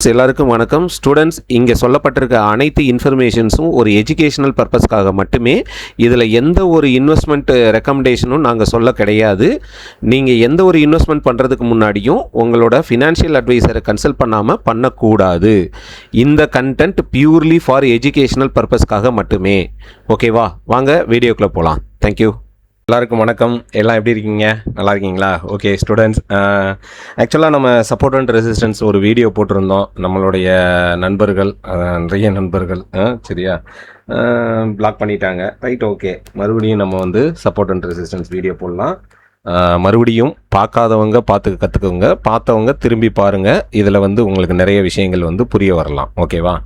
எல்லாருக்கும் வணக்கம். ஸ்டூடெண்ட்ஸ், இங்கே சொல்லப்பட்டிருக்க அனைத்து இன்ஃபர்மேஷன்ஸும் ஒரு எஜுகேஷனல் பர்பஸ்க்காக மட்டுமே. இதில் எந்த ஒரு இன்வெஸ்ட்மெண்ட் ரெக்கமெண்டேஷனும் நாங்கள் சொல்ல கிடையாது. நீங்கள் எந்த ஒரு இன்வெஸ்ட்மெண்ட் பண்ணுறதுக்கு முன்னாடியும் உங்களோட ஃபினான்ஷியல் அட்வைசரை கன்சல்ட் பண்ணாமல் பண்ணக்கூடாது. இந்த கண்டென்ட் பியூர்லி ஃபார் எஜுகேஷனல் பர்பஸ்க்காக மட்டுமே. ஓகேவா? வாங்க வீடியோக்குள்ளே போகலாம். தேங்க்யூ. எல்லாருக்கும் வணக்கம். எல்லாம் எப்படி இருக்கீங்க? நல்லா இருக்கீங்களா? ஓகே ஸ்டூடெண்ட்ஸ், ஆக்சுவலாக நம்ம சப்போர்ட் அண்ட் ரெசிஸ்டன்ஸ் ஒரு வீடியோ போட்டிருந்தோம். நம்மளுடைய நண்பர்கள், நிறைய நண்பர்கள் சரியா பிளாக் பண்ணிட்டாங்க. Right, okay. மறுபடியும் நம்ம வந்து சப்போர்ட் அண்ட் ரெசிஸ்டன்ஸ் வீடியோ போடலாம். மறுபடியும் பார்க்காதவங்க பார்த்து கற்றுக்கோங்க, பார்த்தவங்க திரும்பி பாருங்கள். இதில் வந்து உங்களுக்கு நிறைய விஷயங்கள் வந்து புரிய வரலாம். ஓகேவா?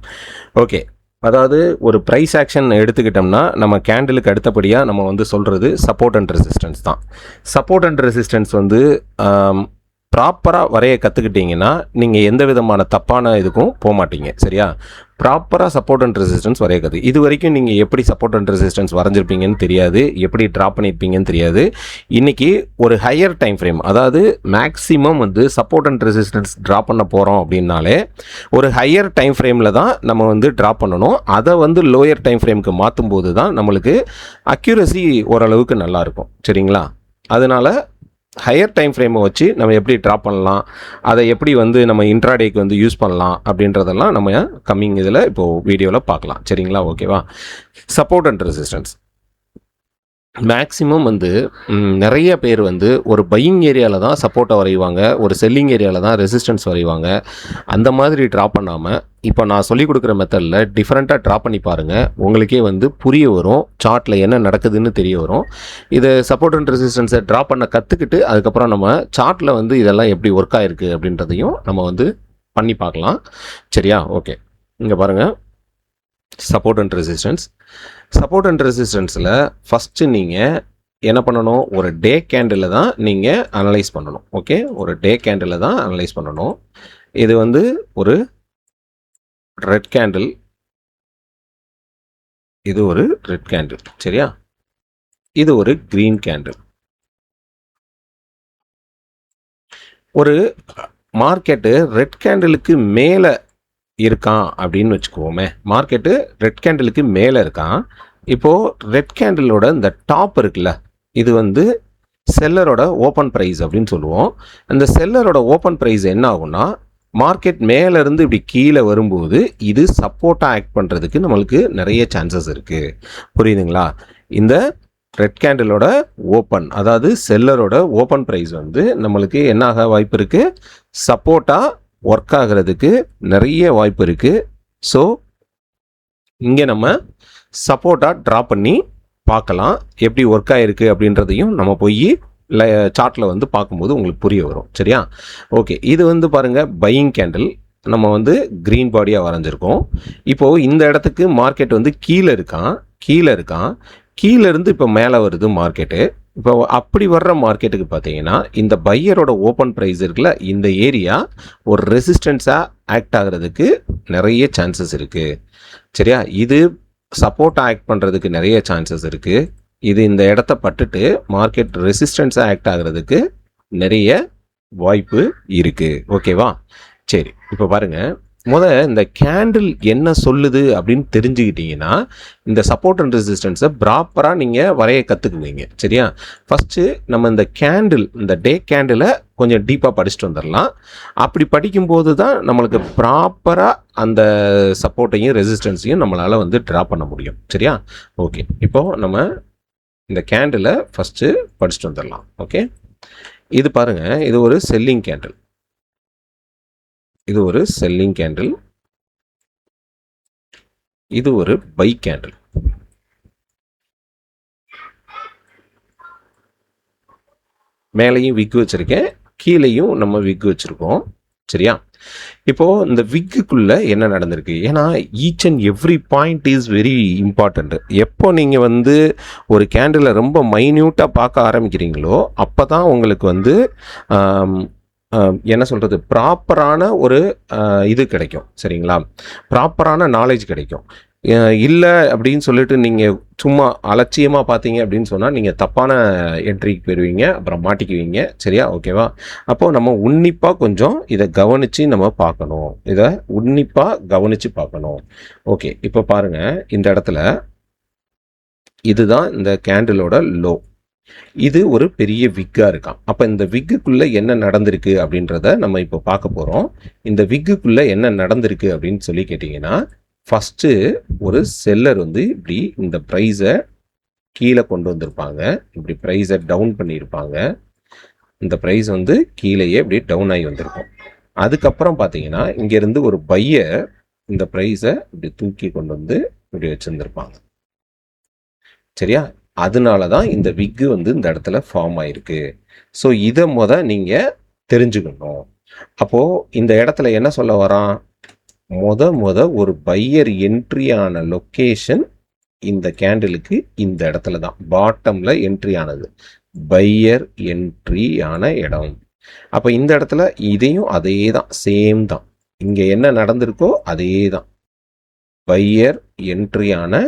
ஓகே. அதாவது ஒரு ப்ரைஸ் ஆக்ஷன் எடுத்துக்கிட்டோம்னா நம்ம கேண்டிலுக்கு அடுத்தபடியாக நம்ம வந்து சொல்கிறது சப்போர்ட் அண்ட் ரெசிஸ்டன்ஸ் தான். சப்போர்ட் அண்ட் ரெசிஸ்டன்ஸ் வந்து ப்ராப்பராக வரைய கற்றுக்கிட்டிங்கன்னா நீங்கள் எந்த விதமான தப்பான இதுக்கும் போக மாட்டீங்க. சரியா? ப்ராப்பராக சப்போர்ட் அண்ட் ரெசிஸ்டன்ஸ் வரைய கற்று இது வரைக்கும் நீங்கள் எப்படி சப்போர்ட் அண்ட் ரெசிஸ்டன்ஸ் வரைஞ்சிருப்பீங்கன்னு தெரியாது, எப்படி ட்ரா பண்ணியிருப்பீங்கன்னு தெரியாது. இன்றைக்கி ஒரு ஹையர் டைம் ஃப்ரேம், அதாவது மேக்ஸிமம் வந்து சப்போர்ட் அண்ட் ரெசிஸ்டன்ஸ் ட்ரா பண்ண போகிறோம் அப்படின்னாலே ஒரு ஹையர் டைம் ஃப்ரேமில் தான் நம்ம வந்து ட்ரா பண்ணணும். அதை வந்து லோயர் டைம் ஃப்ரேமுக்கு மாற்றும் போது தான் நம்மளுக்கு அக்யூரசி ஓரளவுக்கு நல்லாயிருக்கும். சரிங்களா? அதனால் ஹையர் டைம் ஃப்ரேமை வச்சு நம்ம எப்படி ட்ரா பண்ணலாம், அதை எப்படி வந்து நம்ம இன்ட்ராடேக்கு வந்து யூஸ் பண்ணலாம் அப்படின்றதெல்லாம் நம்ம கம்மிங் இதில் இப்போது வீடியோவில் பார்க்கலாம். சரிங்களா? ஓகேவா? சப்போர்ட் அண்ட் ரெசிஸ்டன்ஸ் மேக்ஸிமம் வந்து நிறைய பேர் வந்து ஒரு பையிங் ஏரியாவில் தான் சப்போர்ட்டை வரைவாங்க, ஒரு செல்லிங் ஏரியாவில் தான் ரெசிஸ்டன்ஸ் வரைவாங்க. அந்த மாதிரி ட்ரா பண்ணாமல் இப்போ நான் சொல்லிக் கொடுக்குற மெத்தடில் டிஃப்ரெண்ட்டாக ட்ரா பண்ணி பாருங்கள். உங்களுக்கே வந்து புரிய வரும், சார்ட்டில் என்ன நடக்குதுன்னு தெரிய வரும். இதை சப்போர்ட் அண்ட் ரெசிஸ்டன்ஸை ட்ரா பண்ண கற்றுக்கிட்டு அதுக்கப்புறம் நம்ம சார்ட்டில் வந்து இதெல்லாம் எப்படி ஒர்க் ஆகிருக்கு அப்படின்றதையும் நம்ம வந்து பண்ணி பார்க்கலாம். சரியா? ஓகே. இங்கே பாருங்கள், support and resistance. Support and ரெசிஸ்டன்ஸில் ஃபஸ்ட்டு நீங்கள் என்ன பண்ணணும், ஒரு டே கேண்டில் தான் நீங்கள் அனலைஸ் பண்ணணும். ஓகே, ஒரு டே கேண்டில் தான் அனலைஸ் பண்ணணும். இது வந்து ஒரு ரெட் கேண்டில், இது ஒரு ரெட் கேண்டில். சரியா? இது ஒரு கிரீன் கேண்டில். ஒரு மார்க்கெட்டு ரெட் கேண்டிலுக்கு மேலே இருக்கான் அப்படின்னு வச்சுக்குவோமே. மார்க்கெட்டு ரெட் கேண்டிலுக்கு மேலே இருக்கான். இப்போது ரெட் கேண்டிலோட இந்த டாப் இருக்குல்ல, இது வந்து செல்லரோட ஓப்பன் ப்ரைஸ் அப்படின்னு சொல்லுவோம். அந்த செல்லரோட ஓப்பன் ப்ரைஸ் என்ன ஆகும்னா, மார்க்கெட் மேலேருந்து இப்படி கீழே வரும்போது இது சப்போர்ட்டாக ஆக்ட் பண்ணுறதுக்கு நம்மளுக்கு நிறைய சான்சஸ் இருக்குது. புரியுதுங்களா? இந்த ரெட் கேண்டிலோட ஓப்பன், அதாவது செல்லரோட ஓப்பன் ப்ரைஸ் வந்து நம்மளுக்கு என்ன ஆக வாய்ப்பு இருக்குது, சப்போர்ட்டாக ஒர்க் ஆகிறதுக்கு நிறைய வாய்ப்பு இருக்குது. ஸோ இங்கே நம்ம சப்போர்ட்டாக ட்ரா பண்ணி பார்க்கலாம், எப்படி ஒர்க் ஆகிருக்கு அப்படின்றதையும் நம்ம போய் சார்ட்டில் வந்து பார்க்கும்போது உங்களுக்கு புரிய வரும். சரியா? ஓகே. இது வந்து பாருங்கள் பையிங் கேண்டில், நம்ம வந்து க்ரீன் பாடியாக வரைஞ்சிருக்கோம். இப்போது இந்த இடத்துக்கு மார்க்கெட் வந்து கீழே இருக்கான், கீழேருந்து இப்போ மேலே வருது மார்க்கெட்டு. இப்போ அப்படி வர்ற மார்க்கெட்டுக்கு பார்த்தீங்கன்னா இந்த பையரோட ஓப்பன் ப்ரைஸ் இருக்குல்ல, இந்த ஏரியா ஒரு ரெசிஸ்டன்ஸாக ஆக்ட் ஆகிறதுக்கு நிறைய சான்சஸ் இருக்குது. சரியா? இது சப்போர்ட்டாக ஆக்ட் பண்ணுறதுக்கு நிறைய சான்சஸ் இருக்குது. இது இந்த இடத்த பட்டுட்டு மார்க்கெட் ரெசிஸ்டன்ஸாக ஆக்ட் ஆகிறதுக்கு நிறைய வாய்ப்பு இருக்குது. ஓகேவா? சரி, இப்போ பாருங்கள், இந்த கேண்டில் என்ன சொல்லுது அப்படின்னு தெரிஞ்சுக்கிட்டீங்கன்னா இந்த சப்போர்ட் அண்ட் ரெசிஸ்டன்ஸை ப்ராப்பராக நீங்கள் வரைய கற்றுக்குவீங்க. சரியா? ஃபஸ்ட்டு நம்ம இந்த கேண்டில், இந்த டே கேண்டிலை கொஞ்சம் டீப்பாக படிச்சுட்டு வந்துடலாம். அப்படி படிக்கும்போது தான் நம்மளுக்கு ப்ராப்பராக அந்த சப்போர்ட்டையும் ரெசிஸ்டன்ஸையும் நம்மளால் வந்து ட்ரா பண்ண முடியும். சரியா? ஓகே. இப்போது நம்ம இந்த கேண்டிலை ஃபஸ்ட்டு படிச்சுட்டு வந்துடலாம். ஓகே. இது பாருங்கள், இது ஒரு செல்லிங் கேண்டில், இது ஒரு செல்லிங் கேண்டில், இது ஒரு பை கேண்டில். மேலேயும் விக் வச்சிருக்கேன், கீழேயும் நம்ம விக் வச்சிருக்கோம். சரியா? இப்போது இந்த விக்குக்குள்ளே என்ன நடந்திருக்கு, ஏன்னா each and every point is very important. எப்போ நீங்கள் வந்து ஒரு கேண்டிலை ரொம்ப மைன்யூட்டாக பார்க்க ஆரம்பிக்கிறீங்களோ அப்போ தான் உங்களுக்கு வந்து என்ன சொல்கிறது, ப்ராப்பரான ஒரு இது கிடைக்கும். சரிங்களா? ப்ராப்பரான நாலேஜ் கிடைக்கும். இல்லை அப்படின்னு சொல்லிட்டு நீங்கள் சும்மா அலட்சியமாக பார்த்தீங்க அப்படின்னு சொன்னால் நீங்கள் தப்பான என்ட்ரிக்கு போயிடுவீங்க, அப்புறம் மாட்டிக்குவீங்க. சரியா? ஓகேவா? அப்போது நம்ம உன்னிப்பாக கொஞ்சம் இதை கவனித்து நம்ம பார்க்கணும். இதை உன்னிப்பாக கவனித்து பார்க்கணும். ஓகே, இப்போ பாருங்கள், இந்த இடத்துல இதுதான் இந்த கேண்டிலோட லோ. இது ஒரு பெரிய விக்காக இருக்கான். அப்போ இந்த விக்குக்குள்ளே என்ன நடந்திருக்கு அப்படின்றத நம்ம இப்போ பார்க்க போகிறோம். இந்த விக்குக்குள்ளே என்ன நடந்திருக்கு அப்படின்னு சொல்லி கேட்டிங்கன்னா, ஃபஸ்ட்டு ஒரு செல்லர் வந்து இப்படி இந்த ப்ரைஸை கீழே கொண்டு வந்திருப்பாங்க. இப்படி ப்ரைஸை டவுன் பண்ணியிருப்பாங்க. இந்த ப்ரைஸ் வந்து கீழேயே இப்படி டவுன் ஆகி வந்திருக்கும். அதுக்கப்புறம் பார்த்தீங்கன்னா, இங்கேருந்து ஒரு பையர் இந்த ப்ரைஸை இப்படி தூக்கி கொண்டு வந்து இப்படி வச்சுருந்துருப்பாங்க. சரியா? அதனால தான் இந்த விக்கு வந்து இந்த இடத்துல ஃபார்ம் ஆயிருக்கு. ஸோ இதை நீங்கள் தெரிஞ்சுக்கணும். அப்போது இந்த இடத்துல என்ன சொல்ல வரான்? ஒரு பையர் என்ட்ரி ஆன லொக்கேஷன் இந்த கேண்டிலுக்கு இந்த இடத்துல தான் பாட்டமில் என்ட்ரி ஆனது. பையர் என்ட்ரி ஆன இடம். அப்போ இந்த இடத்துல இதையும் அதே தான், சேம் தான். இங்கே என்ன நடந்திருக்கோ அதே தான். பையர் என்ட்ரியான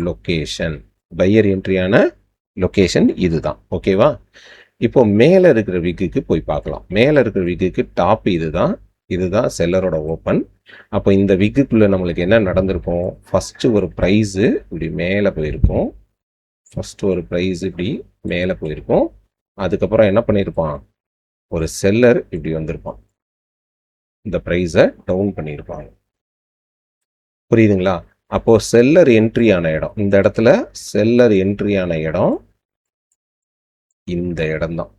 லொக்கேஷன், பையர் என்ட்ரியான லொக்கேஷன் இதுதான். ஓகேவா? இப்போ மேலே இருக்கிற விக்குக்கு போய் பார்க்கலாம். மேலே இருக்கிற விக்குக்கு டாப் இதுதான் செல்லரோட ஓப்பன். அப்போ இந்த விக்குக்குள்ளே நம்மளுக்கு என்ன நடந்திருக்கும்? ஃபஸ்ட்டு ஒரு ப்ரைஸு இப்படி மேலே போயிருக்கும். அதுக்கப்புறம் என்ன பண்ணியிருப்பான்? ஒரு செல்லர் இப்படி வந்திருப்பான். இந்த ப்ரைஸை டவுன் பண்ணியிருப்பாங்க. புரியுதுங்களா? அப்போது செல்லர் என்ட்ரி ஆன இடம், இந்த இடத்துல செல்லர் என்ட்ரி ஆன இடம் இந்த இடம் தான்.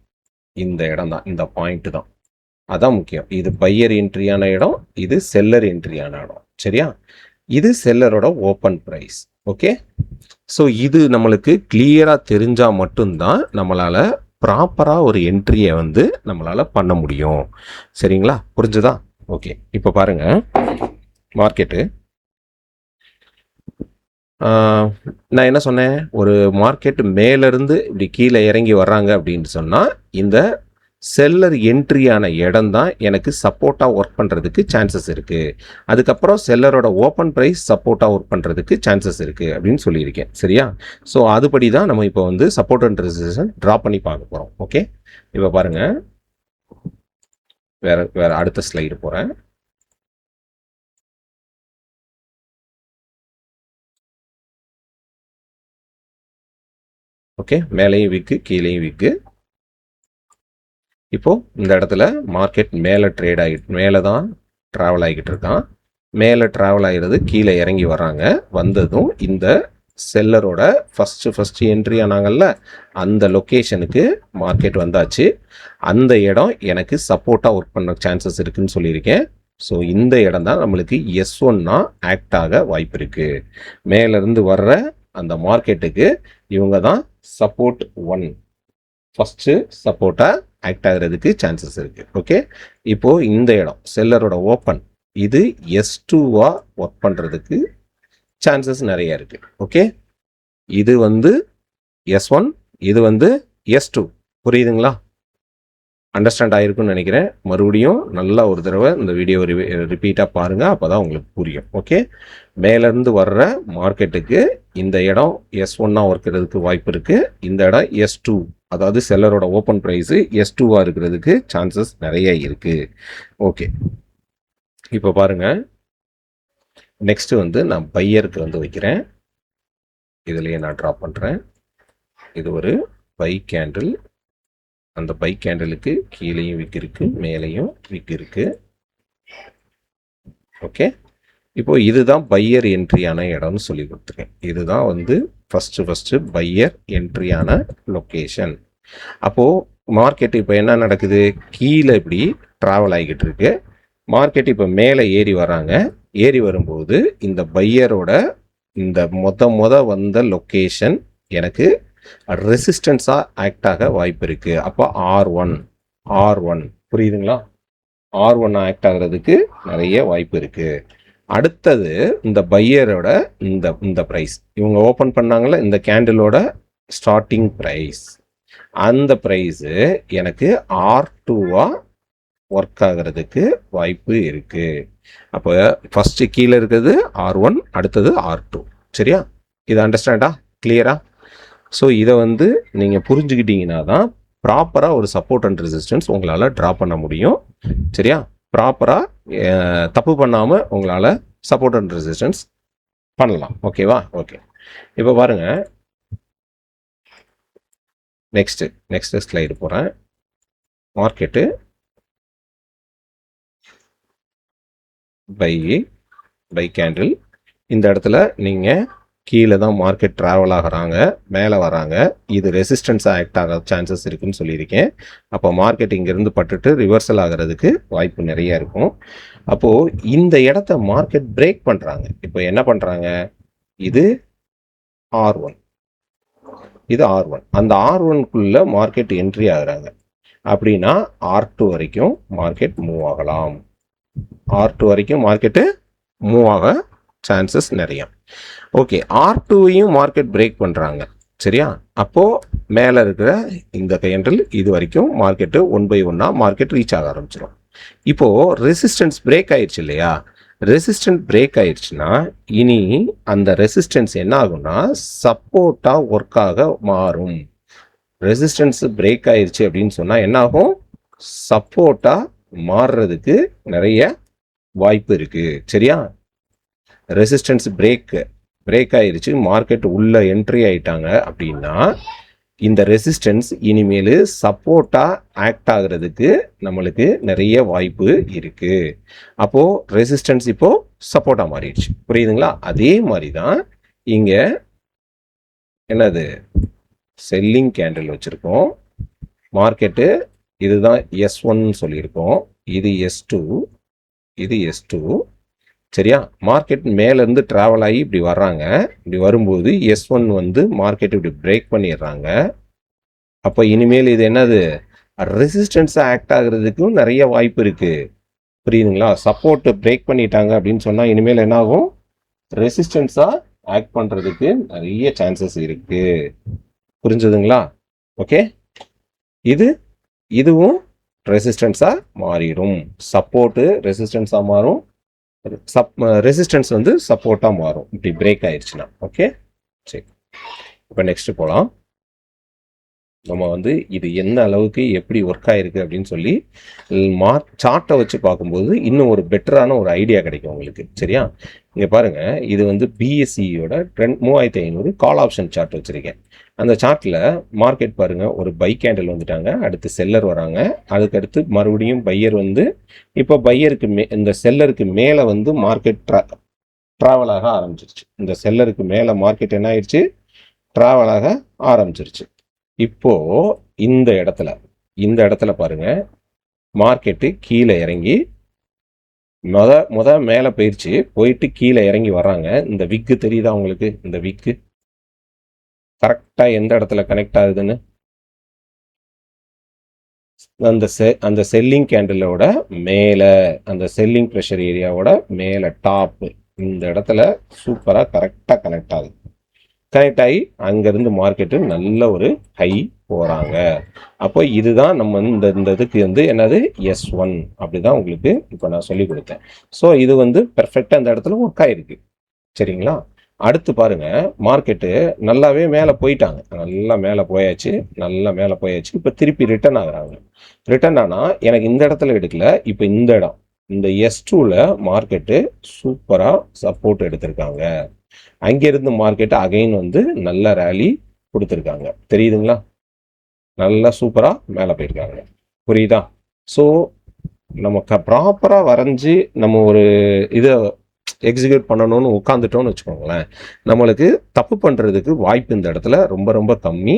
இந்த பாயிண்ட் தான். அதான் முக்கியம். இது பையர் என்ட்ரியான இடம், இது செல்லர் என்ட்ரியான இடம். சரியா? இது செல்லரோட ஓப்பன் ப்ரைஸ். ஓகே, ஸோ இது நம்மளுக்கு கிளியராக தெரிஞ்சால் மட்டும்தான் நம்மளால் ப்ராப்பராக ஒரு என்ட்ரியை வந்து நம்மளால் பண்ண முடியும். சரிங்களா? புரிஞ்சுதா? ஓகே, இப்போ பாருங்கள், மார்க்கெட்டு நான் என்ன சொன்னேன்? ஒரு மார்க்கெட்டு மேலேருந்து இப்படி கீழே இறங்கி வர்றாங்க அப்படின்னு சொன்னால் இந்த செல்லர் என்ட்ரியான இடம் தான் எனக்கு சப்போர்ட்டாக ஒர்க் பண்ணுறதுக்கு சான்சஸ் இருக்குது. அதுக்கப்புறம் செல்லரோட ஓப்பன் ப்ரைஸ் சப்போர்ட்டாக ஒர்க் பண்ணுறதுக்கு சான்சஸ் இருக்குது அப்படின்னு சொல்லியிருக்கேன். சரியா? ஸோ அதுபடி தான் நம்ம இப்போ வந்து சப்போர்ட் அண்ட் ரெசிஸ்டன்ஸ் ட்ரா பண்ணி பார்க்க போகிறோம். ஓகே, இப்போ பாருங்கள், வேறு அடுத்த ஸ்லைடு போகிறேன். ஓகே, மேலேயும் விக்கு, கீழேயும் விக்கு. இப்போது இந்த இடத்துல மார்க்கெட் மேலே தான் ட்ராவல் ஆகிக்கிட்டு இருக்கான். மேலே ட்ராவல் ஆகிறது, கீழே இறங்கி வராங்க. வந்ததும் இந்த செல்லரோட ஃபஸ்ட்டு என்ட்ரி ஆனாங்கல்ல, அந்த லொக்கேஷனுக்கு மார்க்கெட் வந்தாச்சு. அந்த இடம் எனக்கு சப்போர்ட்டாக ஒர்க் பண்ண சான்சஸ் இருக்குதுன்னு சொல்லியிருக்கேன். ஸோ இந்த இடம் தான் நம்மளுக்கு S1 ஆக்ட் ஆக வாய்ப்பு இருக்குது. மேலேருந்து வர்ற அந்த மார்க்கெட்டுக்கு இவங்க தான் சப்போர்ட் 1, ஃபஸ்ட்டு சப்போர்ட்டாக ஆக்ட் ஆகிறதுக்கு சான்சஸ் இருக்குது. ஓகே, இப்போது இந்த இடம் செல்லரோட ஓப்பன், இது S2வாக ஒர்க் பண்ணுறதுக்கு சான்சஸ் நிறைய இருக்குது. ஓகே, இது வந்து S1, இது வந்து S2. புரியுதுங்களா? அண்டர்ஸ்டாண்ட் ஆகிருக்குன்னு நினைக்கிறேன். மறுபடியும் நல்லா ஒரு தடவை இந்த வீடியோ ரிப்பீட்டாக பாருங்கள், அப்போ தான் உங்களுக்கு புரியும். ஓகே, மேலேருந்து வர்ற மார்க்கெட்டுக்கு இந்த இடம் S1 இருக்கிறதுக்கு வாய்ப்பு இருக்குது. இந்த இடம் S2, அதாவது செல்லரோட ஓப்பன் ப்ரைஸு S2வாக இருக்கிறதுக்கு சான்சஸ் நிறைய இருக்குது. ஓகே, இப்போ பாருங்கள், நெக்ஸ்ட்டு வந்து நான் பையருக்கு வந்து வைக்கிறேன். இதுலேயே நான் ட்ரா பண்ணுறேன். இது ஒரு பை கேண்டில். அந்த பை கேண்டலுக்கு கீழேயும் விக் இருக்குது, மேலேயும் விக் இருக்குது. ஓகே, இப்போது இதுதான் பையர் என்ட்ரியான இடம்னு சொல்லி கொடுத்துருக்கேன். இதுதான் வந்து ஃபஸ்ட்டு பையர் என்ட்ரியான லொக்கேஷன். அப்போது மார்க்கெட் இப்போ என்ன நடக்குது? கீழே இப்படி ட்ராவல் ஆகிக்கிட்டு இருக்கு. மார்க்கெட் இப்போ மேலே ஏறி வராங்க. ஏறி வரும்போது இந்த பையரோட இந்த வந்த லொக்கேஷன் எனக்கு ரெசிஸ்டன்ஸாக ஆக்ட் ஆக வாய்ப்பு இருக்குது. அப்போ R1 புரியுதுங்களா? R1 ஆக்ட் ஆகிறதுக்கு நிறைய வாய்ப்பு இருக்குது. அடுத்தது இந்த பையரோட இந்த ப்ரைஸ், இவங்க ஓப்பன் பண்ணாங்கள இந்த கேண்டிலோட ஸ்டார்டிங் ப்ரைஸ், அந்த ப்ரைஸு எனக்கு R2 ஒர்க் ஆகிறதுக்கு வாய்ப்பு இருக்கு. அப்போ ஃபர்ஸ்ட் கீழே இருக்கிறது R1, அடுத்தது R2. சரியா? இது அண்டர்ஸ்டாண்டா? கிளியரா? ஸோ இதை வந்து நீங்கள் புரிஞ்சுக்கிட்டீங்கன்னா தான் ப்ராப்பராக ஒரு சப்போர்ட் அண்ட் ரெசிஸ்டன்ஸ் உங்களால் ட்ரா பண்ண முடியும். சரியா? ப்ராப்பராக தப்பு பண்ணாமல் உங்களால் சப்போர்ட் அண்ட் ரெசிஸ்டன்ஸ் பண்ணலாம். ஓகேவா? ஓகே. இப்போ பாருங்க, நெக்ஸ்ட் ஸ்லைடு போகிறேன். Market by candle. இந்த இடத்துல நீங்கள் கீழே தான் மார்க்கெட் ட்ராவல் ஆகிறாங்க, மேலே வராங்க. இது ரெசிஸ்டன்ஸ் ஆக்ட் ஆக சான்சஸ் இருக்குன்னு சொல்லியிருக்கேன். அப்போ மார்க்கெட் இங்கேருந்து பட்டுட்டு ரிவர்சல் ஆகிறதுக்கு வாய்ப்பு நிறைய இருக்கும். அப்போது இந்த இடத்த மார்க்கெட் பிரேக் பண்ணுறாங்க. இப்போ என்ன பண்ணுறாங்க? இது R1, இது R1. அந்த R1குள்ளே மார்க்கெட் என்ட்ரி ஆகுறாங்க. அப்படின்னா R2 வரைக்கும் மார்க்கெட் மூவ் ஆகலாம். R2 வரைக்கும் மார்க்கெட்டு மூவ் ஆக சான்சஸ் நிறைய. ஓகே, R2வையும் மார்க்கெட் பிரேக் பண்ணுறாங்க. சரியா? அப்போது மேலே இருக்கிற இந்த கேண்டில் இது வரைக்கும் மார்க்கெட்டு 1 by 1 மார்க்கெட் ரீச் ஆக ஆரம்பிச்சிடும். இப்போது ரெசிஸ்டன்ஸ் பிரேக் ஆயிடுச்சு இல்லையா? ரெசிஸ்டன்ஸ் பிரேக் ஆயிடுச்சுன்னா இனி அந்த ரெசிஸ்டன்ஸ் என்ன ஆகும்னா சப்போர்ட்டாக ஒர்க் ஆக மாறும். ரெசிஸ்டன்ஸ் பிரேக் ஆயிடுச்சு அப்படின்னு சொன்னால் என்ன ஆகும்? சப்போர்ட்டாக மாறுறதுக்கு நிறைய வாய்ப்பு இருக்குது. சரியா? ரெசிஸ்டன்ஸ் பிரேக் ஆயிடுச்சு, மார்க்கெட் உள்ள என்ட்ரி ஆயிட்டாங்க அப்படின்னா இந்த ரெசிஸ்டன்ஸ் இனிமேல் சப்போர்ட்டாக ஆக்ட் ஆகிறதுக்கு நம்மளுக்கு நிறைய வாய்ப்பு இருக்குது. அப்போது ரெசிஸ்டன்ஸ் இப்போது சப்போர்ட்டாக மாறிடுச்சு. புரியுதுங்களா? அதே மாதிரி தான் இங்கே என்னது செல்லிங் கேண்டில் வச்சுருக்கோம். மார்க்கெட்டு இதுதான் S1 சொல்லியிருக்கோம், இது S2, இது S2. சரியா? மார்க்கெட் மேலேருந்து ட்ராவல் ஆகி இப்படி வர்றாங்க. இப்படி வரும்போது S1 வந்து மார்க்கெட் இப்படி பிரேக் பண்ணிடுறாங்க. அப்போ இனிமேல் இது என்னது? ரெசிஸ்டன்ஸாக ஆக்ட் ஆகிறதுக்கும் நிறைய வாய்ப்பு இருக்குது. புரியுதுங்களா? சப்போர்ட் பிரேக் பண்ணிட்டாங்க அப்படின்னு சொன்னால் இனிமேல் என்ன ஆகும்? ரெசிஸ்டன்ஸாக ஆக்ட் பண்ணுறதுக்கு நிறைய சான்சஸ் இருக்குது. புரிஞ்சுதுங்களா? ஓகே, இதுவும் ரெசிஸ்டன்ஸாக மாறிடும். சப்போர்ட்டு ரெசிஸ்டன்ஸாக மாறும், ரெசிஸ்டன்ஸ் வந்து சப்போர்ட்டாக மாறும் இப்படி பிரேக் ஆயிடுச்சுன்னா. ஓகே, சரி. இப்போ நெக்ஸ்ட் போகலாம். நம்ம வந்து இது எந்த அளவுக்கு எப்படி ஒர்க் ஆகிருக்கு அப்படின்னு சொல்லி சார்ட்டை வச்சு பார்க்கும்போது இன்னும் ஒரு பெட்டரான ஒரு ஐடியா கிடைக்கும் உங்களுக்கு. சரியா? இங்கே பாருங்கள், இது வந்து பிஎஸ்சியோட 3500 கால் ஆப்ஷன் சார்ட் வச்சுருக்கேன். அந்த சார்ட்டில் மார்க்கெட் பாருங்கள், ஒரு பை கேண்டில் வந்துட்டாங்க, அடுத்து செல்லர் வராங்க, அதுக்கடுத்து மறுபடியும் பையர் வந்து இப்போ பையருக்கு இந்த செல்லருக்கு மேலே வந்து மார்க்கெட் ட்ராவல் ஆக ஆரம்பிச்சிருச்சு. இந்த செல்லருக்கு மேலே மார்க்கெட் என்ன ஆயிடுச்சு? ட்ராவல் ஆக ஆரம்பிச்சிருச்சு. இப்போ இந்த இடத்துல பாருங்க, மார்க்கெட்டு கீழே இறங்கி முத மேலே போயிட்டு கீழே இறங்கி வர்றாங்க. இந்த விக்கு தெரியுதா உங்களுக்கு? இந்த விக்கு கரெக்டாக எந்த இடத்துல கனெக்ட் ஆகுதுன்னு? அந்த செல்லிங் கேண்டிலோட மேலே, அந்த செல்லிங் ப்ரெஷர் ஏரியாவோட மேலே டாப்பு இந்த இடத்துல சூப்பராக கரெக்டாக கனெக்ட் ஆகுது. கனெக்ட் ஆகி அங்கேருந்து மார்க்கெட்டு நல்ல ஒரு ஹை போகிறாங்க. அப்போ இதுதான் நம்ம இந்த இதுக்கு வந்து என்னது? S1. அப்படி தான் உங்களுக்கு இப்போ நான் சொல்லி கொடுத்தேன். ஸோ இது வந்து பெர்ஃபெக்டாக அந்த இடத்துல ஒர்க் ஆகிருக்கு. சரிங்களா? அடுத்து பாருங்க, மார்க்கெட்டு நல்லாவே மேலே போயிட்டாங்க, நல்லா மேலே போயாச்சு. இப்போ திருப்பி ரிட்டர்ன் ஆகுறாங்க. ரிட்டர்ன் ஆனால் எனக்கு இந்த இடத்துல எடுக்கல, இப்போ இந்த இடம், இந்த S2ல மார்க்கெட்டு சூப்பராக சப்போர்ட் எடுத்திருக்காங்க. அங்கேருந்து மார்க்கெட்டு அகைன் வந்து நல்ல ரேலி கொடுத்துருக்காங்க. தெரியுதுங்களா? நல்லா சூப்பராக மேலே போயிருக்காங்க. புரியுதா? ஸோ நம்ம ப்ராப்பராக வரைஞ்சி நம்ம ஒரு இதை எக்ஸிக்யூட் பண்ணணும்னு உட்காந்துட்டோம்னு வச்சுக்கோங்களேன், நம்மளுக்கு தப்பு பண்ணுறதுக்கு வாய்ப்பு இந்த இடத்துல ரொம்ப ரொம்ப கம்மி.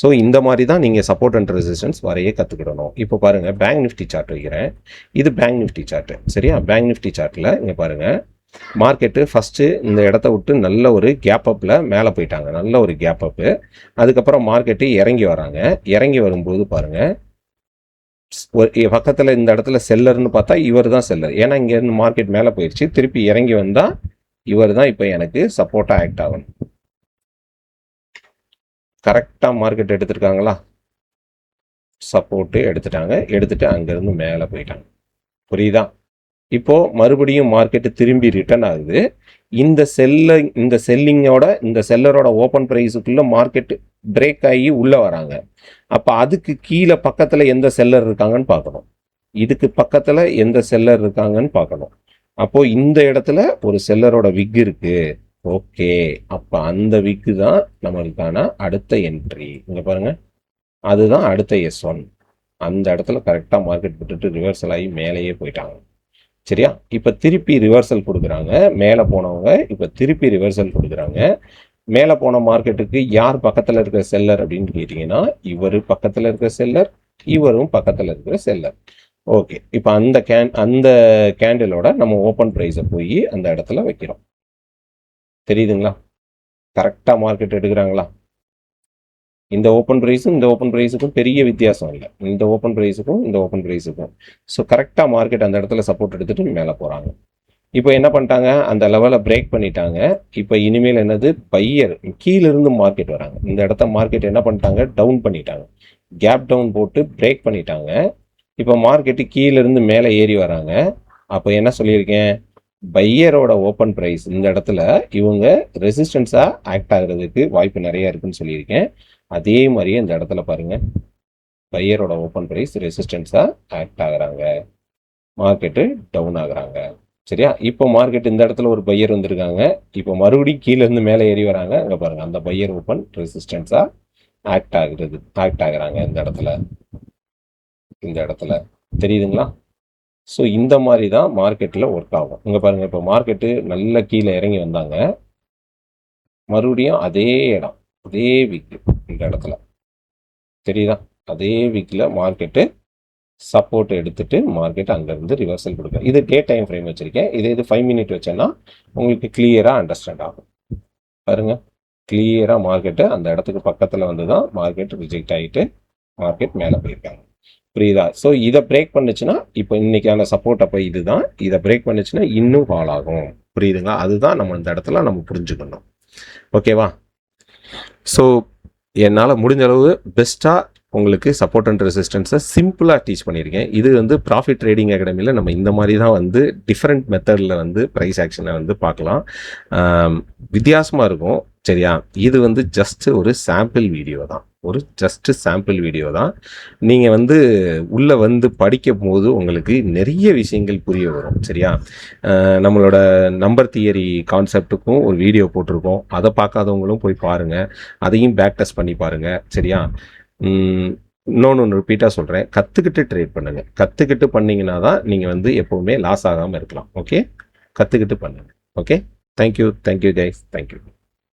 ஸோ இந்த மாதிரி தான் நீங்கள் சப்போர்ட் அண்ட் ரெசிஸ்டன்ஸ் வரைய கற்றுக்கிடணும். இப்போ பாருங்கள், பேங்க் நிஃப்டி சார்ட் வைக்கிறேன். இது பேங்க் நிஃப்டி சார்ட்டு. சரியா? பேங்க் நிஃப்டி சார்ட்டில் இங்கே பாருங்கள், மார்க்கெட்டு ஃபஸ்ட்டு இந்த இடத்த விட்டு நல்ல ஒரு கேப் அப்பில் மேலே போயிட்டாங்க, நல்ல ஒரு கேப் அப்பு. அதுக்கப்புறம் மார்க்கெட்டு இறங்கி வராங்க. இறங்கி வரும்போது பாருங்கள், பக்கத்தில் இந்த இடத்துல செல்லர்னு பார்த்தா இவர் தான் செல்லர். ஏன்னா இங்கேருந்து மார்க்கெட் மேலே போயிடுச்சு, திருப்பி இறங்கி வந்தால் இவர் தான் இப்போ எனக்கு சப்போர்ட்டாக ஆக்ட் ஆகணும். கரெக்டாக மார்க்கெட் எடுத்திருக்காங்களா? சப்போர்ட்டு எடுத்துட்டாங்க, எடுத்துட்டு அங்கேருந்து மேலே போயிட்டாங்க. புரியுதா? இப்போது மறுபடியும் மார்க்கெட்டு திரும்பி ரிட்டர்ன் ஆகுது. இந்த செல்லிங்கோட இந்த செல்லரோட ஓப்பன் ப்ரைஸுக்குள்ளே மார்க்கெட்டு பிரேக் ஆகி உள்ளே வராங்க. அப்போ அதுக்கு கீழே பக்கத்தில் எந்த செல்லர் இருக்காங்கன்னு பார்க்கணும், இதுக்கு பக்கத்தில் எந்த செல்லர் இருக்காங்கன்னு பார்க்கணும். அப்போது இந்த இடத்துல ஒரு செல்லரோட விக் இருக்குது. ஓகே, அப்போ அந்த விக்கு தான் நம்மளுக்கான அடுத்த என்ட்ரி. இங்கே பாருங்கள், அதுதான் அடுத்த S1. அந்த இடத்துல கரெக்டாக மார்க்கெட் விட்டுட்டு ரிவர்சல் ஆகி மேலேயே போயிட்டாங்க. சரியா? இப்போ திருப்பி ரிவர்சல் கொடுக்குறாங்க. மேலே போனவங்க இப்போ திருப்பி ரிவர்சல் கொடுக்குறாங்க. மேலே போன மார்க்கெட்டுக்கு யார் பக்கத்தில் இருக்கிற செல்லர் அப்படின்னு கேட்டிங்கன்னா, இவர் பக்கத்தில் இருக்கிற செல்லர், இவரும் பக்கத்தில் இருக்கிற செல்லர். ஓகே, இப்போ அந்த கேண்டிலோட நம்ம ஓப்பன் ப்ரைஸை போய் அந்த இடத்துல வைக்கிறோம். தெரியுதுங்களா? கரெக்டாக மார்க்கெட் எடுக்கிறாங்களா? இந்த ஓப்பன் ப்ரைஸும் இந்த ஓப்பன் ப்ரைஸுக்கும் பெரிய வித்தியாசம் இல்லை, இந்த ஓப்பன் ப்ரைஸுக்கும் இந்த ஓப்பன் ப்ரைஸுக்கும். ஸோ கரெக்டாக மார்க்கெட் அந்த இடத்துல சப்போர்ட் எடுத்துகிட்டு மேலே போகிறாங்க. இப்போ என்ன பண்ணிட்டாங்க, அந்த லெவலை பிரேக் பண்ணிட்டாங்க. இப்போ இனிமேல் என்னது, பையர் கீழிருந்து மார்க்கெட் வராங்க. இந்த இடத்த மார்க்கெட் என்ன பண்ணிட்டாங்க, டவுன் பண்ணிட்டாங்க, கேப் டவுன் போட்டு பிரேக் பண்ணிட்டாங்க. இப்போ மார்க்கெட்டு கீழிருந்து மேலே ஏறி வராங்க. அப்போ என்ன சொல்லியிருக்கேன், பையரோட ஓப்பன் ப்ரைஸ் இந்த இடத்துல இவங்க ரெசிஸ்டன்ஸாக ஆக்ட் ஆகிறதுக்கு வாய்ப்பு நிறைய இருக்குன்னு சொல்லியிருக்கேன். அதே மாதிரியே இந்த இடத்துல பாருங்க, பையரோட ஓப்பன் ப்ரைஸ் ரெசிஸ்டன்ஸாக ஆக்ட் ஆகுறாங்க, மார்க்கெட்டு டவுன் ஆகுறாங்க. சரியா? இப்போ மார்க்கெட் இந்த இடத்துல ஒரு பையர் வந்திருக்காங்க. இப்போ மறுபடியும் கீழே இருந்து மேலே ஏறி வராங்க. அங்கே பாருங்க, அந்த பையர் ஓப்பன் ரெசிஸ்டன்ஸாக ஆக்ட் ஆகுறாங்க இந்த இடத்துல. தெரியுதுங்களா? ஸோ இந்த மாதிரி தான் மார்க்கெட்டில் ஒர்க் ஆகும். இங்கே பாருங்கள், இப்போ மார்க்கெட்டு நல்ல கீழே இறங்கி வந்தாங்க, மறுபடியும் அதே இடம், அதே வீக்கு இந்த இடத்துல தெரியுதா, அதே வீக்கில் மார்க்கெட்டு சப்போர்ட் எடுத்துட்டு மார்க்கெட் அங்கேருந்து ரிவர்சல் கொடுக்க. இது டே டைம் ஃப்ரேம் வச்சுருக்கேன். இது 5 மினிட் வச்சேன்னா உங்களுக்கு கிளியராக அண்டர்ஸ்டாண்ட் ஆகும். பாருங்க, கிளியராக மார்க்கெட்டு அந்த இடத்துக்கு பக்கத்தில் வந்து தான் மார்க்கெட் ரிஜெக்ட் ஆகிட்டு மார்க்கெட் மேலே போயிருக்காங்க. புரியுதா? ஸோ இதை பிரேக் பண்ணுச்சுன்னா, இப்போ இன்னைக்கான சப்போர்ட் அப்போ இதுதான், இதை பிரேக் பண்ணுச்சுன்னா இன்னும் ஃபால் ஆகும். புரியுதுங்களா? அதுதான் நம்ம இந்த இடத்துல நம்ம புரிஞ்சுக்கணும். ஓகேவா? ஸோ என்னால் முடிஞ்ச அளவு பெஸ்ட்டாக உங்களுக்கு சப்போர்ட் அண்ட் ரெசிஸ்டன்ஸை சிம்பிளாக டீச் பண்ணியிருக்கேன். இது வந்து ப்ராஃபிட் ட்ரேடிங் அகாடமியில் நம்ம இந்த மாதிரி தான் வந்து டிஃப்ரெண்ட் மெத்தடில் வந்து ப்ரைஸ் ஆக்ஷனை வந்து பார்க்கலாம். வித்தியாசமாக இருக்கும். சரியா? இது வந்து ஜஸ்ட்டு ஒரு சாம்பிள் வீடியோ தான், சாம்பிள் வீடியோ தான். நீங்கள் வந்து உள்ளே வந்து படிக்கும் போது உங்களுக்கு நிறைய விஷயங்கள் புரிய வரும். சரியா? நம்மளோட நம்பர் தியரி கான்செப்டுக்கும் ஒரு வீடியோ போட்டிருக்கோம், அதை பார்க்காதவங்களும் போய் பாருங்கள், அதையும் பேக் டெஸ்ட் பண்ணி பாருங்கள். சரியா? இன்னொன்று ரிப்பீட்டாக சொல்கிறேன், கற்றுக்கிட்டு ட்ரேட் பண்ணுங்கள். கற்றுக்கிட்டு பண்ணிங்கன்னா தான் நீங்கள் வந்து எப்போவுமே லாஸ் ஆகாமல் இருக்கலாம். ஓகே, கற்றுக்கிட்டு பண்ணுங்கள். Okay, thank you guys, thank you.